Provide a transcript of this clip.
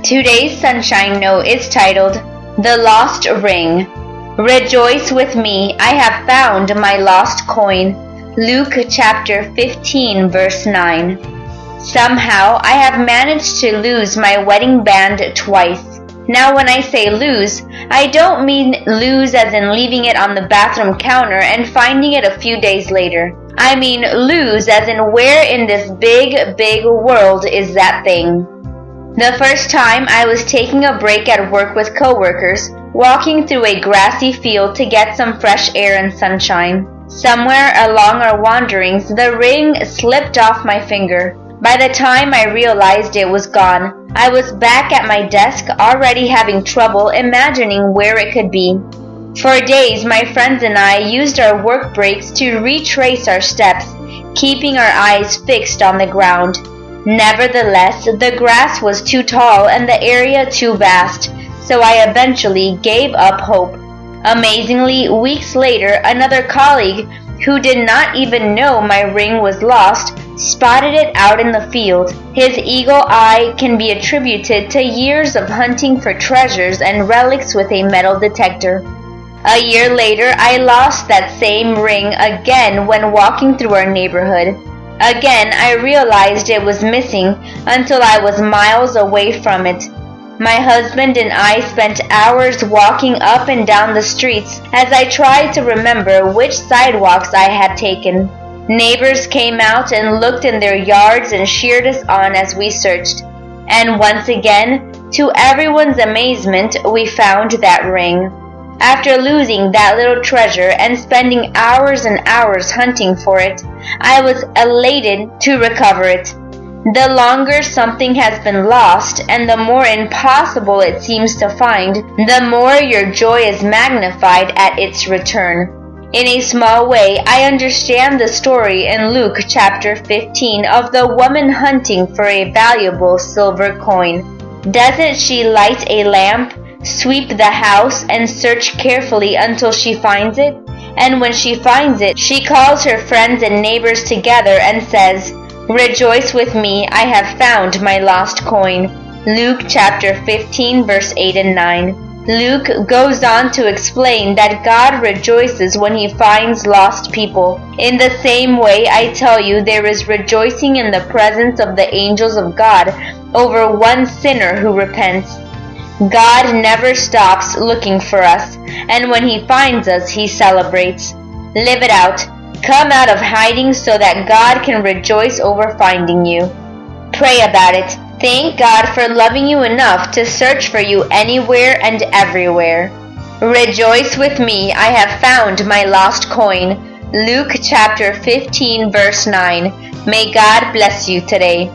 Today's Sunshine Note is titled, The Lost Ring. Rejoice with me, I have found my lost coin. Luke chapter 15 verse 9. Somehow I have managed to lose my wedding band twice. Now when I say lose, I don't mean lose as in leaving it on the bathroom counter and finding it a few days later. I mean lose as in where in this big world is that thing. The first time I was taking a break at work with coworkers, walking through a grassy field to get some fresh air and sunshine. Somewhere along our wanderings, the ring slipped off my finger. By the time I realized it was gone, I was back at my desk already having trouble imagining where it could be. For days, my friends and I used our work breaks to retrace our steps, keeping our eyes fixed on the ground. Nevertheless, the grass was too tall and the area too vast, so I eventually gave up hope. Amazingly, weeks later, another colleague, who did not even know my ring was lost, spotted it out in the field. His eagle eye can be attributed to years of hunting for treasures and relics with a metal detector. A year later, I lost that same ring again when walking through our neighborhood. Again, I realized it was missing until I was miles away from it. My husband and I spent hours walking up and down the streets as I tried to remember which sidewalks I had taken. Neighbors came out and looked in their yards and cheered us on as we searched. And once again, to everyone's amazement, we found that ring. After losing that little treasure and spending hours and hours hunting for it, I was elated to recover it. The longer something has been lost and the more impossible it seems to find, the more your joy is magnified at its return. In a small way, I understand the story in Luke chapter 15 of the woman hunting for a valuable silver coin. Doesn't she light a lamp, sweep the house, and search carefully until she finds it? And when she finds it, she calls her friends and neighbors together and says, Rejoice with me, I have found my lost coin. Luke chapter 15 verse 8 and 9. Luke goes on to explain that God rejoices when he finds lost people. In the same way, I tell you, there is rejoicing in the presence of the angels of God over one sinner who repents. God never stops looking for us, and when he finds us, he celebrates. Live it out. Come out of hiding so that God can rejoice over finding you. Pray about it. Thank God for loving you enough to search for you anywhere and everywhere. Rejoice with me, I have found my lost coin. Luke chapter 15 verse 9. May God bless you today.